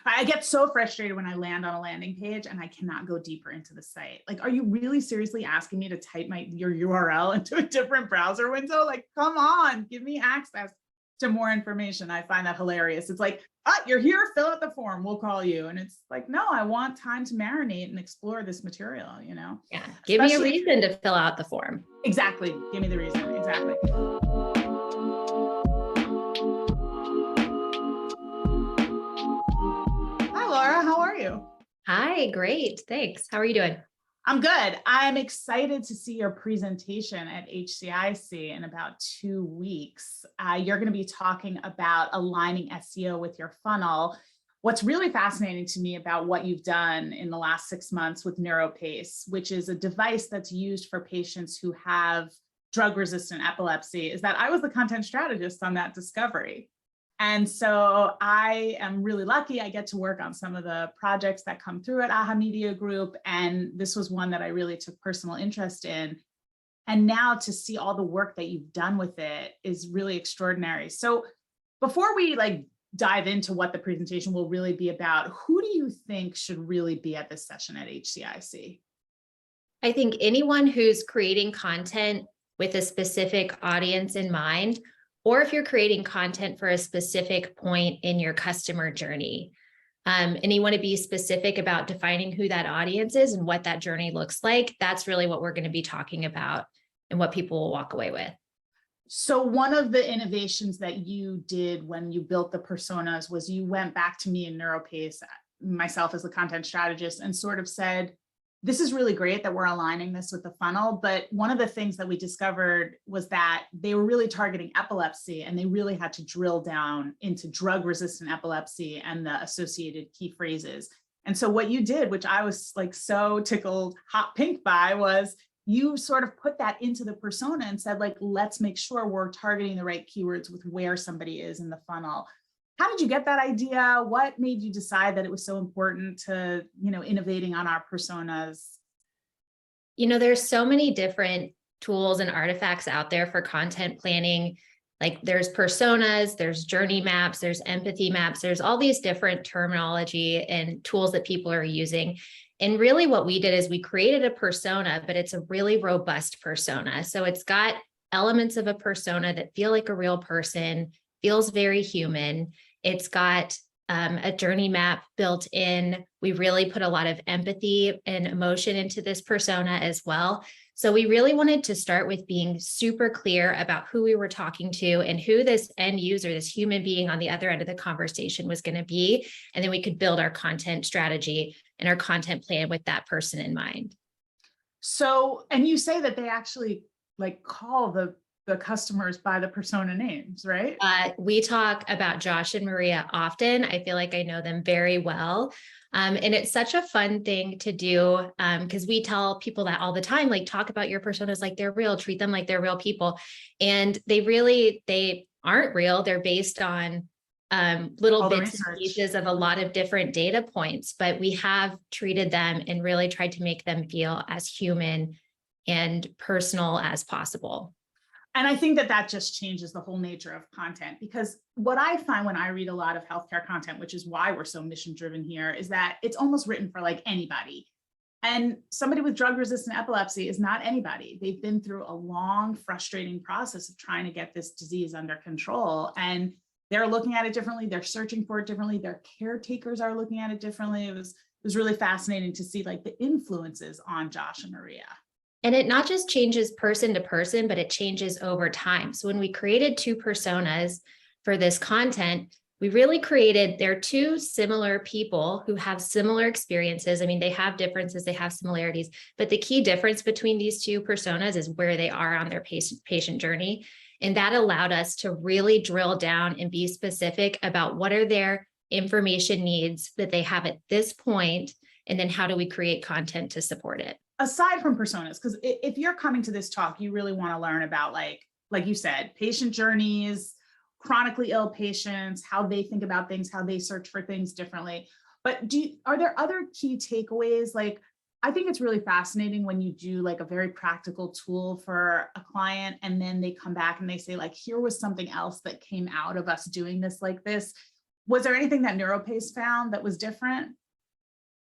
I get so frustrated when I land on a landing page and I cannot go deeper into the site. Like, are you really seriously asking me to type your URL into a different browser window? Like, come on, give me access to more information. I find that hilarious. It's like, you're here, fill out the form, we'll call you. And it's like, no, I want time to marinate and explore this material, Yeah, give me a reason to fill out the form. Exactly, give me the reason, exactly. Hi, Laura, how are you? Hi, great, thanks. How are you doing? I'm good. I'm excited to see your presentation at HCIC in about 2 weeks. You're going to be talking about aligning SEO with your funnel. What's really fascinating to me about what you've done in the last 6 months with NeuroPace, which is a device that's used for patients who have drug-resistant epilepsy, is that I was the content strategist on that discovery. And so I am really lucky. I get to work on some of the projects that come through at AHA Media Group. And this was one that I really took personal interest in. And now to see all the work that you've done with it is really extraordinary. So before we dive into what the presentation will really be about, who do you think should really be at this session at HCIC? I think anyone who's creating content with a specific audience in mind, or if you're creating content for a specific point in your customer journey, and you want to be specific about defining who that audience is and what that journey looks like, that's really what we're going to be talking about and what people will walk away with. So one of the innovations that you did when you built the personas was you went back to me in NeuroPace, myself as a content strategist, and sort of said, this is really great that we're aligning this with the funnel. But one of the things that we discovered was that they were really targeting epilepsy, and they really had to drill down into drug-resistant epilepsy and the associated key phrases. And so what you did, which I was so tickled hot pink by, was you sort of put that into the persona and said, let's make sure we're targeting the right keywords with where somebody is in the funnel. How did you get that idea? What made you decide that it was so important to, innovating on our personas? There's so many different tools and artifacts out there for content planning. Like there's personas, there's journey maps, there's empathy maps, there's all these different terminology and tools that people are using. And really what we did is we created a persona, but it's a really robust persona. So it's got elements of a persona that feel like a real person, feels very human. It's got a journey map built in. We really put a lot of empathy and emotion into this persona as well. So we really wanted to start with being super clear about who we were talking to and who this end user, this human being on the other end of the conversation was going to be. And then we could build our content strategy and our content plan with that person in mind. So, and you say that they actually call the customers by the persona names, right? We talk about Josh and Maria often. I feel like I know them very well. And it's such a fun thing to do because we tell people that all the time, talk about your personas like they're real, treat them like they're real people. And they aren't real. They're based on little bits and pieces of a lot of different data points, but we have treated them and really tried to make them feel as human and personal as possible. And I think that just changes the whole nature of content, because what I find when I read a lot of healthcare content, which is why we're so mission driven here, is that it's almost written for anybody. And somebody with drug-resistant epilepsy is not anybody. They've been through a long, frustrating process of trying to get this disease under control. And they're looking at it differently. They're searching for it differently. Their caretakers are looking at it differently. It was really fascinating to see the influences on Josh and Maria. And it not just changes person to person, but it changes over time. So when we created two personas for this content, we really they're two similar people who have similar experiences. I mean, they have differences, they have similarities, but the key difference between these two personas is where they are on their patient journey. And that allowed us to really drill down and be specific about what are their information needs that they have at this point, and then how do we create content to support it. Aside from personas, because if you're coming to this talk, you really want to learn about, like you said, patient journeys, chronically ill patients, how they think about things, how they search for things differently. But are there other key takeaways? I think it's really fascinating when you do a very practical tool for a client, and then they come back and they say, here was something else that came out of us doing this like this. Was there anything that NeuroPace found that was different?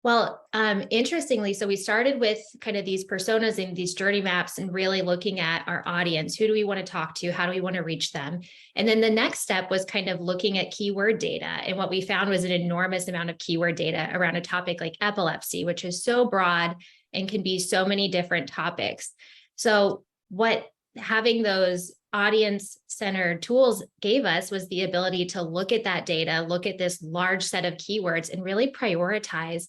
Well, interestingly, so we started with kind of these personas and these journey maps and really looking at our audience. Who do we want to talk to? How do we want to reach them? And then the next step was kind of looking at keyword data. And what we found was an enormous amount of keyword data around a topic like epilepsy, which is so broad and can be so many different topics. So what having those audience-centered tools gave us was the ability to look at that data, look at this large set of keywords, and really prioritize,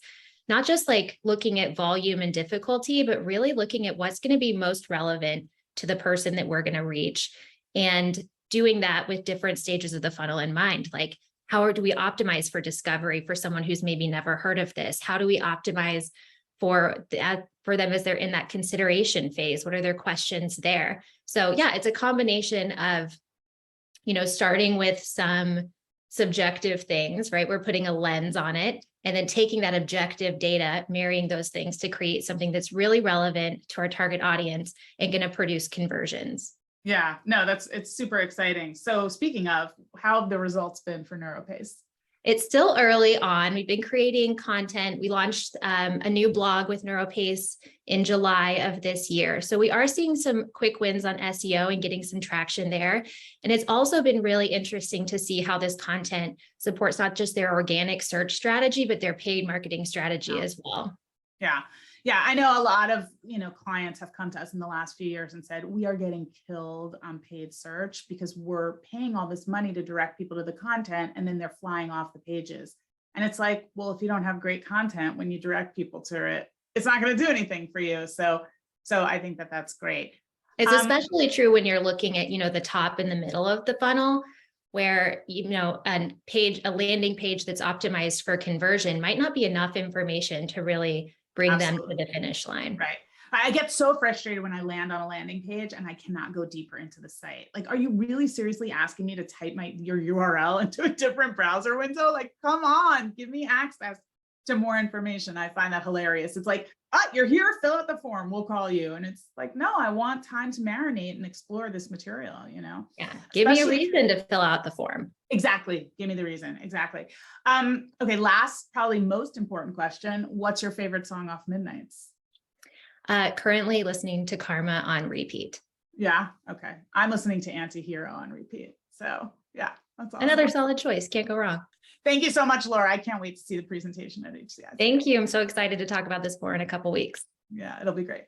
not just like looking at volume and difficulty, but really looking at what's going to be most relevant to the person that we're going to reach, and doing that with different stages of the funnel in mind. Like, how do we optimize for discovery for someone who's maybe never heard of this? How do we optimize for them as they're in that consideration phase? What are their questions there? So yeah, it's a combination of, starting with some subjective things, right? We're putting a lens on it, and then taking that objective data, marrying those things to create something that's really relevant to our target audience and going to produce conversions. Yeah, no, it's super exciting. So speaking of, how have the results been for NeuroPace? It's still early on. We've been creating content. We launched a new blog with NeuroPace in July of this year. So we are seeing some quick wins on SEO and getting some traction there. And it's also been really interesting to see how this content supports not just their organic search strategy, but their paid marketing strategy as well. Yeah. Yeah, I know a lot of, clients have come to us in the last few years and said, we are getting killed on paid search because we're paying all this money to direct people to the content, and then they're flying off the pages. And it's like, well, if you don't have great content, when you direct people to it, it's not going to do anything for you. So I think that that's great. It's especially true when you're looking at, the top and the middle of the funnel, where, a landing page that's optimized for conversion might not be enough information to really bring Absolutely. them to the finish line. Right. I get so frustrated when I land on a landing page and I cannot go deeper into the site. Like, are you really seriously asking me to type your URL into a different browser window? Like, come on, give me access to more information. I find that hilarious. It's like, you're here, fill out the form, we'll call you. And it's like, no, I want time to marinate and explore this material, Yeah. Give me a reason to fill out the form. Exactly. Give me the reason. Exactly. Okay. Last, probably most important question. What's your favorite song off Midnights? Currently listening to Karma on repeat. Yeah. Okay. I'm listening to Anti-Hero on repeat. So yeah, that's awesome. Another solid choice. Can't go wrong. Thank you so much, Laura. I can't wait to see the presentation at HCIC. Thank you. I'm so excited to talk about this more in a couple of weeks. Yeah, it'll be great.